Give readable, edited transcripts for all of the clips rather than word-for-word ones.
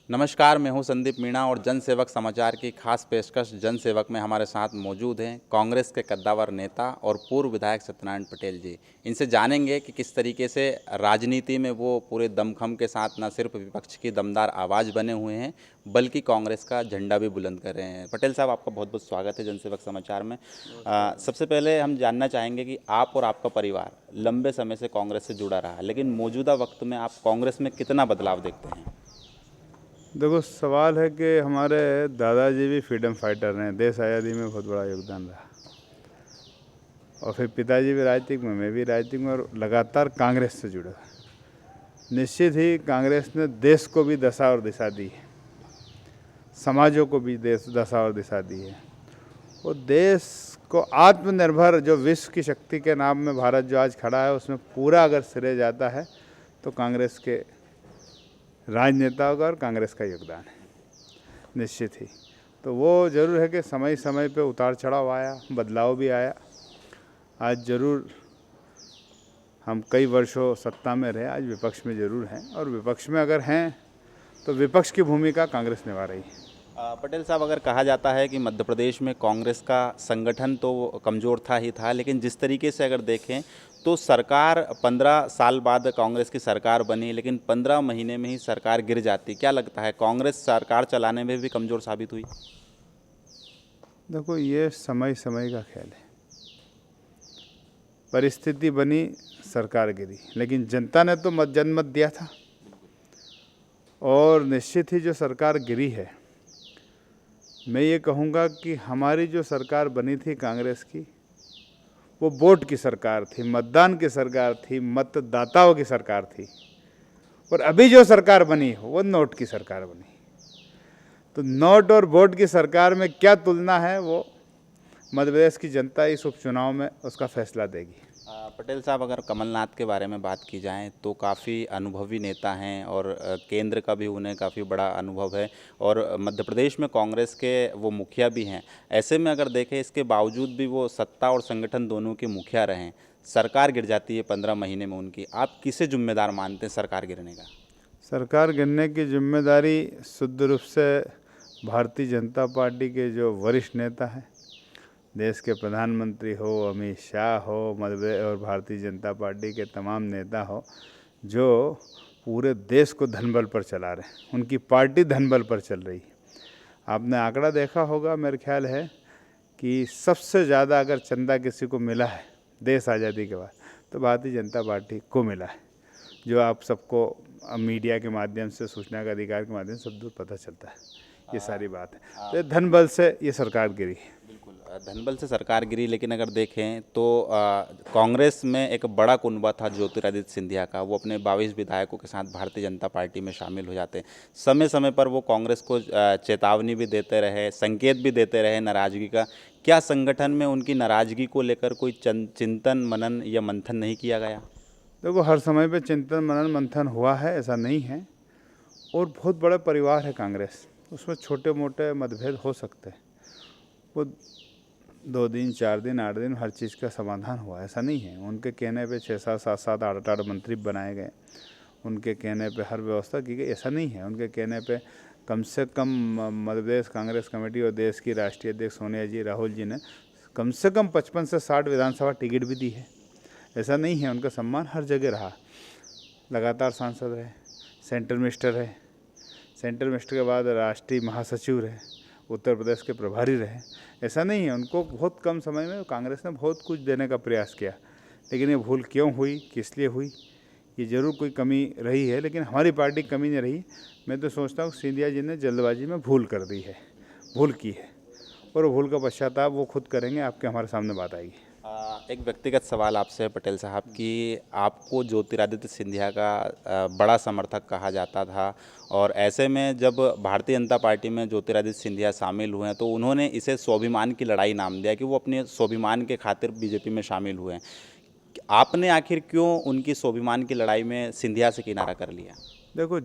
नमस्कार, मैं हूं संदीप मीणा और जनसेवक समाचार की खास पेशकश जनसेवक में हमारे साथ मौजूद हैं कांग्रेस के कद्दावर नेता और पूर्व विधायक सत्यनारायण पटेल जी। इनसे जानेंगे कि किस तरीके से राजनीति में वो पूरे दमखम के साथ न सिर्फ विपक्ष की दमदार आवाज़ बने हुए हैं बल्कि कांग्रेस का झंडा भी बुलंद कर रहे हैं। पटेल साहब, आपका बहुत बहुत स्वागत है जनसेवक समाचार में। सबसे पहले हम जानना चाहेंगे कि आप और आपका परिवार लंबे समय से कांग्रेस से जुड़ा रहा, लेकिन मौजूदा वक्त में आप कांग्रेस में कितना बदलाव देखते हैं? देखो, सवाल है कि हमारे दादाजी भी फ्रीडम फाइटर हैं, देश आज़ादी में बहुत बड़ा योगदान रहा। और फिर पिताजी भी राजनीतिक में, मैं भी राजनीतिक में, और लगातार कांग्रेस से जुड़ा। निश्चित ही कांग्रेस ने देश को भी दशा और दिशा दी है, समाजों को भी देश दशा और दिशा दी है। वो देश को आत्मनिर्भर, जो विश्व की शक्ति के नाम में भारत जो आज खड़ा है, उसमें पूरा अगर श्रेय जाता है तो कांग्रेस के राजनेताओं का और कांग्रेस का योगदान है, निश्चित ही। तो वो ज़रूर है कि समय समय पे उतार चढ़ाव आया, बदलाव भी आया। आज ज़रूर हम कई वर्षों सत्ता में रहे, आज विपक्ष में ज़रूर हैं, और विपक्ष में अगर हैं तो विपक्ष की भूमिका कांग्रेस निभा रही है। पटेल साहब, अगर कहा जाता है कि मध्य प्रदेश में कांग्रेस का संगठन तो कमज़ोर था ही था, लेकिन जिस तरीके से अगर देखें तो सरकार 15 साल बाद कांग्रेस की सरकार बनी, लेकिन 15 महीने में ही सरकार गिर जाती। क्या लगता है, कांग्रेस सरकार चलाने में भी कमज़ोर साबित हुई? देखो, ये समय समय का खेल है। परिस्थिति बनी, सरकार गिरी, लेकिन जनता ने तो जनमत दिया था। और निश्चित ही जो सरकार गिरी है, मैं ये कहूँगा कि हमारी जो सरकार बनी थी कांग्रेस की, वो वोट की सरकार थी, मतदान की सरकार थी, मतदाताओं की सरकार थी। और अभी जो सरकार बनी है वो नोट की सरकार बनी। तो नोट और वोट की सरकार में क्या तुलना है, वो मध्य प्रदेश की जनता इस उपचुनाव में उसका फैसला देगी। पटेल साहब, अगर कमलनाथ के बारे में बात की जाए तो काफ़ी अनुभवी नेता हैं और केंद्र का भी उन्हें काफ़ी बड़ा अनुभव है और मध्य प्रदेश में कांग्रेस के वो मुखिया भी हैं। ऐसे में अगर देखें, इसके बावजूद भी वो सत्ता और संगठन दोनों के मुखिया रहें, सरकार गिर जाती है 15 महीने में उनकी। आप किसे जिम्मेदार मानते हैं सरकार गिरने का? सरकार गिरने की जिम्मेदारी शुद्ध रूप से भारतीय जनता पार्टी के जो वरिष्ठ नेता हैं, देश के प्रधानमंत्री हो, अमित शाह हो, मध्य और भारतीय जनता पार्टी के तमाम नेता हो, जो पूरे देश को धनबल पर चला रहे हैं। उनकी पार्टी धनबल पर चल रही है। आपने आंकड़ा देखा होगा, मेरे ख्याल है कि सबसे ज़्यादा अगर चंदा किसी को मिला है देश आज़ादी के बाद, तो भारतीय जनता पार्टी को मिला है, जो आप सबको मीडिया के माध्यम से, सूचना का अधिकार के माध्यम से सब दूर पता चलता है। ये सारी बात है। तो धनबल से ये सरकार गिरी। बिल्कुल, धनबल से सरकार गिरी, लेकिन अगर देखें तो कांग्रेस में एक बड़ा कुनबा था ज्योतिरादित्य सिंधिया का। वो अपने 22 विधायकों के साथ भारतीय जनता पार्टी में शामिल हो जाते हैं। समय समय पर वो कांग्रेस को चेतावनी भी देते रहे, संकेत भी देते रहे नाराज़गी का। क्या संगठन में उनकी नाराज़गी को लेकर कोई चिंतन मनन या मंथन नहीं किया गया? देखो, हर समय पे चिंतन मनन मंथन हुआ है, ऐसा नहीं है। और बहुत बड़ा परिवार है कांग्रेस, उसमें छोटे मोटे मतभेद हो सकते हैं। वो 2 दिन, 4 दिन, 8 दिन हर चीज़ का समाधान हुआ, ऐसा नहीं है। उनके कहने पे 6-7, 7-7, 8-8 मंत्री बनाए गए। उनके कहने पे हर व्यवस्था की गई, ऐसा नहीं है। उनके कहने पे कम से कम मध्य प्रदेश कांग्रेस कमेटी और देश की राष्ट्रीय अध्यक्ष सोनिया जी, राहुल जी ने कम से कम 55 से 60 विधानसभा टिकट भी दी है। ऐसा नहीं है, उनका सम्मान हर जगह रहा। लगातार सांसद रहे, सेंट्रल मिनिस्टर रहे, सेंट्रल मिनिस्टर के बाद राष्ट्रीय महासचिव रहे, उत्तर प्रदेश के प्रभारी रहे। ऐसा नहीं है, उनको बहुत कम समय में कांग्रेस ने बहुत कुछ देने का प्रयास किया। लेकिन ये भूल क्यों हुई, किस लिए हुई, ये ज़रूर कोई कमी रही है, लेकिन हमारी पार्टी कमी नहीं रही। मैं तो सोचता हूँ सिंधिया जी ने जल्दबाजी में भूल कर दी है, भूल की है, और वो भूल का पश्चाताप वो खुद करेंगे, आपके हमारे सामने बात आएगी। एक व्यक्तिगत सवाल आपसे पटेल साहब कि आपको ज्योतिरादित्य सिंधिया का बड़ा समर्थक कहा जाता था, और ऐसे में जब भारतीय जनता पार्टी में ज्योतिरादित्य सिंधिया शामिल हुए हैं तो उन्होंने इसे स्वाभिमान की लड़ाई नाम दिया कि वो अपने स्वाभिमान के खातिर बीजेपी में शामिल हुए हैं। आपने आखिर क्यों उनकी स्वाभिमान की लड़ाई में सिंधिया से किनारा कर लिया? देखो,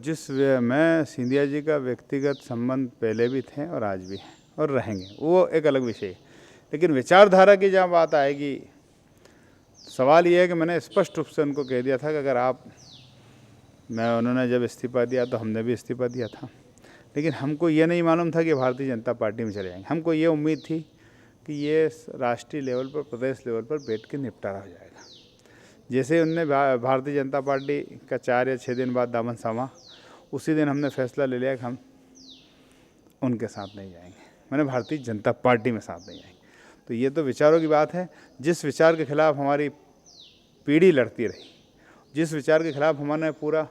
मैं सिंधिया जी का व्यक्तिगत संबंध पहले भी थे और आज भी हैं और रहेंगे, वो एक अलग विषय है। लेकिन विचारधारा की जहाँ बात आएगी, सवाल ये है कि मैंने स्पष्ट रूप से उनको कह दिया था कि उन्होंने जब इस्तीफा दिया तो हमने भी इस्तीफा दिया था। लेकिन हमको ये नहीं मालूम था कि भारतीय जनता पार्टी में चले जाएंगे। हमको ये उम्मीद थी कि ये राष्ट्रीय लेवल पर, प्रदेश लेवल पर बैठ के निपटारा हो जाएगा। जैसे उनने भारतीय जनता पार्टी का 4 या 6 दिन बाद दामन थामा, उसी दिन हमने फैसला ले लिया कि हम उनके साथ नहीं जाएंगे, मैंने भारतीय जनता पार्टी में साथ नहीं जाएंगे। तो ये तो विचारों की बात है। जिस विचार के खिलाफ हमारी पीढ़ी लड़ती रही, जिस विचार के खिलाफ हमारे पूरा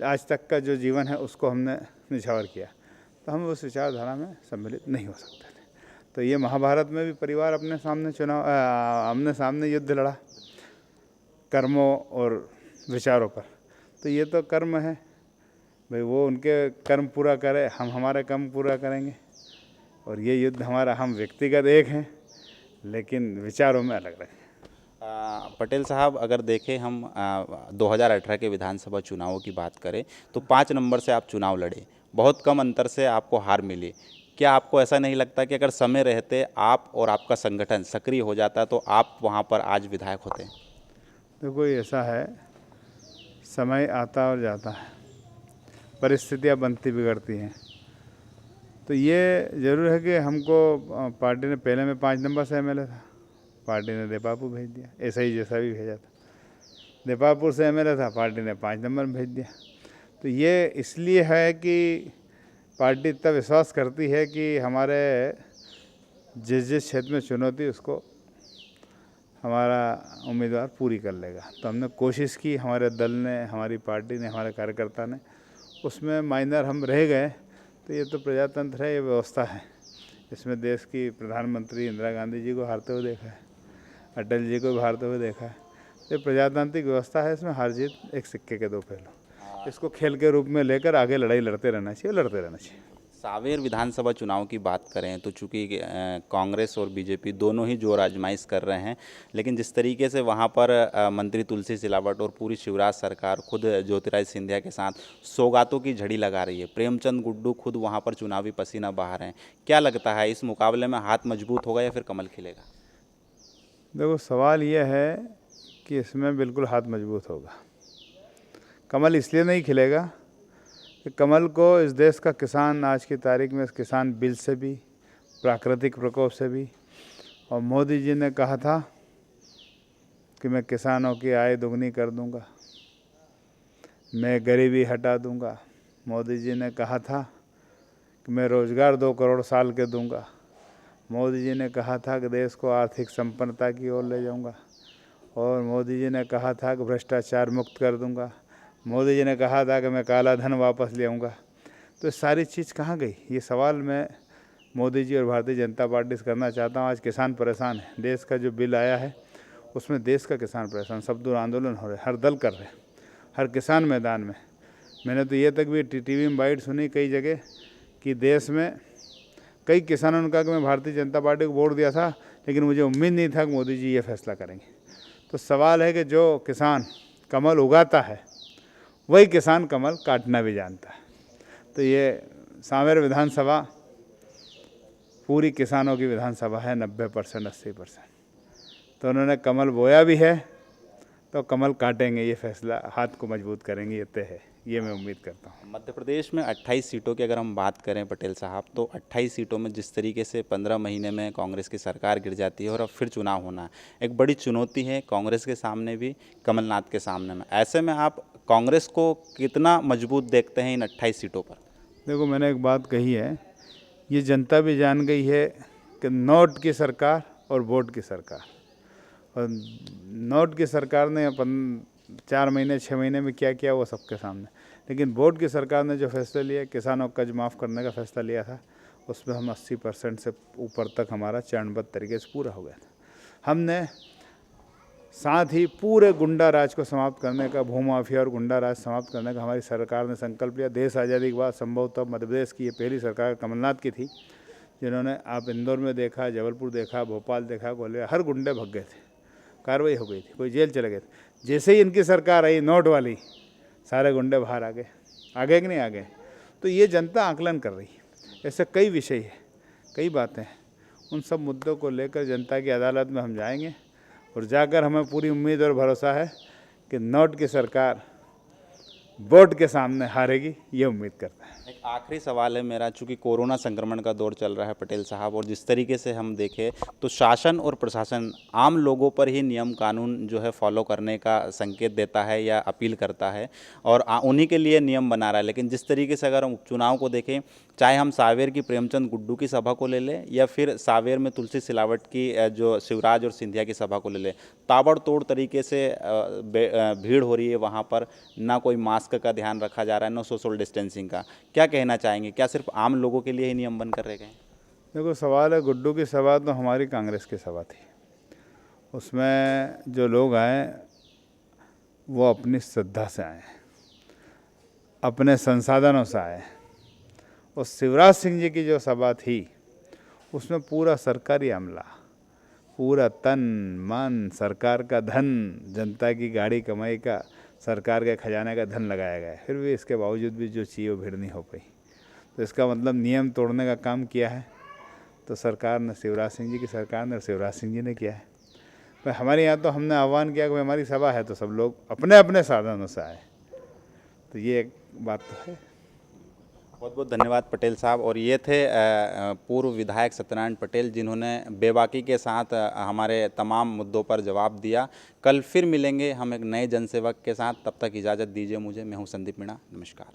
आज तक का जो जीवन है उसको हमने निछावर किया, तो हम उस विचारधारा में सम्मिलित नहीं हो सकते थे। तो ये महाभारत में भी परिवार अपने सामने आमने सामने युद्ध लड़ा कर्मों और विचारों पर। तो ये तो कर्म है भाई, वो उनके कर्म पूरा करे, हम हमारे कर्म पूरा करेंगे। और ये युद्ध हमारा, हम व्यक्तिगत एक हैं लेकिन विचारों में अलग अलग हैं। पटेल साहब, अगर देखें हम 2018 के विधानसभा चुनावों की बात करें तो 5 नंबर से आप चुनाव लड़े, बहुत कम अंतर से आपको हार मिली। क्या आपको ऐसा नहीं लगता कि अगर समय रहते आप और आपका संगठन सक्रिय हो जाता तो आप वहां पर आज विधायक होते? देखो ऐसा है, समय आता और जाता है, परिस्थितियाँ बनती बिगड़ती हैं। तो ये ज़रूर है कि हमको पार्टी ने, पहले में 5 नंबर से एमएलए था, पार्टी ने देपापुर भेज दिया, ऐसा ही जैसा भी भेजा था। देपापुर से एमएलए था, पार्टी ने 5 नंबर में भेज दिया। तो ये इसलिए है कि पार्टी इतना विश्वास करती है कि हमारे जिस क्षेत्र में चुनौती उसको हमारा उम्मीदवार पूरी कर लेगा। तो हमने कोशिश की, हमारे दल ने, हमारी पार्टी ने, हमारे कार्यकर्ता ने, उसमें माइनर हम रह गए। तो ये तो प्रजातंत्र है, ये व्यवस्था है। इसमें देश की प्रधानमंत्री इंदिरा गांधी जी को हारते हुए देखा है, अटल जी को भी हारते हुए देखा है। ये प्रजातांत्रिक व्यवस्था है, इसमें हार जीत एक सिक्के के 2 पहलू। इसको खेल के रूप में लेकर आगे लड़ाई लड़ते रहना चाहिए, लड़ते रहना चाहिए। सावेर विधानसभा चुनाव की बात करें तो चूंकि कांग्रेस और बीजेपी दोनों ही जोर आजमाइश कर रहे हैं, लेकिन जिस तरीके से वहां पर मंत्री तुलसी सिलावट और पूरी शिवराज सरकार खुद ज्योतिरादित्य सिंधिया के साथ सौगातों की झड़ी लगा रही है, प्रेमचंद गुड्डू खुद वहां पर चुनावी पसीना बहा रहे हैं, क्या लगता है इस मुकाबले में हाथ मजबूत होगा या फिर कमल खिलेगा? देखो सवाल यह है कि इसमें बिल्कुल हाथ मजबूत होगा। कमल इसलिए नहीं खिलेगा कि कमल को इस देश का किसान, आज की तारीख में इस किसान बिल से भी, प्राकृतिक प्रकोप से भी, और मोदी जी ने कहा था कि मैं किसानों की आय दोगुनी कर दूंगा, मैं गरीबी हटा दूंगा। मोदी जी ने कहा था कि मैं रोज़गार 2 करोड़ साल के दूंगा। मोदी जी ने कहा था कि देश को आर्थिक संपन्नता की ओर ले जाऊंगा। और मोदी जी ने कहा था कि भ्रष्टाचार मुक्त कर दूंगा। मोदी जी ने कहा था कि मैं काला धन वापस ले आऊँगा। तो सारी चीज़ कहाँ गई? ये सवाल मैं मोदी जी और भारतीय जनता पार्टी से करना चाहता हूँ। आज किसान परेशान है, देश का जो बिल आया है उसमें देश का किसान परेशान, सब दूर आंदोलन हो रहे, हर दल कर रहे, हर किसान मैदान में। मैंने तो ये तक भी टीवी में बाइट सुनी कई जगह कि देश में कई किसानों ने कहा कि मैं भारतीय जनता पार्टी को वोट दिया था, लेकिन मुझे उम्मीद नहीं था कि मोदी जी ये फैसला करेंगे। तो सवाल है कि जो किसान कमल उगाता है वही किसान कमल काटना भी जानता है। तो ये सांवेर विधानसभा पूरी किसानों की विधानसभा है, 90% 80%। तो उन्होंने कमल बोया भी है, तो कमल काटेंगे, ये फैसला हाथ को मजबूत करेंगे, ये तय है, ये मैं उम्मीद करता हूँ। मध्य प्रदेश में 28 सीटों की अगर हम बात करें पटेल साहब, तो 28 सीटों में जिस तरीके से 15 महीने में कांग्रेस की सरकार गिर जाती है और अब फिर चुनाव होना एक बड़ी चुनौती है कांग्रेस के सामने भी, कमलनाथ के सामने में। ऐसे में आप कांग्रेस को कितना मजबूत देखते हैं इन 28 सीटों पर? देखो मैंने एक बात कही है, ये जनता भी जान गई है कि नोट की सरकार और वोट की सरकार, और नोट की सरकार ने 4 महीने 6 महीने में क्या किया वो सबके सामने, लेकिन वोट की सरकार ने जो फैसला लिया, किसानों का कर्ज माफ़ करने का फैसला लिया था, उसमें हम 80% से ऊपर तक हमारा चरणबद्ध तरीके से पूरा हो गया था। हमने साथ ही पूरे गुंडा राज को समाप्त करने का, भूमाफिया और गुंडा राज समाप्त करने का हमारी सरकार ने संकल्प लिया। देश आज़ादी के बाद संभवतः मध्य प्रदेश की ये पहली सरकार कमलनाथ की थी, जिन्होंने, आप इंदौर में देखा, जबलपुर देखा, भोपाल देखा, ग्वालियर, हर गुंडे भग गए थे, कार्रवाई हो गई थी, कोई जेल चले गए थे। जैसे ही इनकी सरकार आई नोट वाली, सारे गुंडे बाहर आ गए कि नहीं आ गए? तो ये जनता आकलन कर रही है। ऐसे कई विषय है, कई बातें हैं, उन सब मुद्दों को लेकर जनता की अदालत में हम जाएंगे और जाकर हमें पूरी उम्मीद और भरोसा है कि नोट की सरकार वोट के सामने हारेगी, ये उम्मीद करते हैं। एक आखिरी सवाल है मेरा, चूंकि कोरोना संक्रमण का दौर चल रहा है पटेल साहब, और जिस तरीके से हम देखें तो शासन और प्रशासन आम लोगों पर ही नियम कानून जो है फॉलो करने का संकेत देता है या अपील करता है और उन्हीं के लिए नियम बना रहा है, लेकिन जिस तरीके से अगर हम उपचुनाव को देखें, चाहे हम सावेर की प्रेमचंद गुड्डू की सभा को ले लें या फिर सावेर में तुलसी सिलावट की जो शिवराज और सिंधिया की सभा को ले लें, ताबड़तोड़ तरीके से भीड़ हो रही है वहाँ पर, ना कोई मास्क का ध्यान रखा जा रहा है, ना सोशल डिस्टेंसिंग का। क्या कहना चाहेंगे, क्या सिर्फ आम लोगों के लिए ही नियम बनकर रह गए? देखो, सवाल है, गुड्डू की सभा तो हमारी कांग्रेस की सभा थी। उसमें जो लोग आए वो अपनी श्रद्धा से आए, अपने संसाधनों से आए। और शिवराज सिंह जी की जो सभा थी उसमें पूरा सरकारी अमला, पूरा तन मन, सरकार का धन, जनता की गाड़ी कमाई का, सरकार के खजाने का धन लगाया गया है। फिर भी इसके बावजूद भी जो चाहिए वो भीड़ नहीं हो पाई। तो इसका मतलब नियम तोड़ने का काम किया है तो सरकार ने, शिवराज सिंह जी की सरकार ने, शिवराज सिंह जी ने किया है। पर हमारे यहाँ तो हमने आह्वान किया कि हमारी सभा है तो सब लोग अपने अपने साधनों से आए, तो ये एक बात तो है। बहुत बहुत धन्यवाद पटेल साहब। और ये थे पूर्व विधायक सत्यनारायण पटेल, जिन्होंने बेबाकी के साथ हमारे तमाम मुद्दों पर जवाब दिया। कल फिर मिलेंगे हम एक नए जनसेवक के साथ, तब तक इजाज़त दीजिए मुझे। मैं हूँ संदीप मीणा, नमस्कार।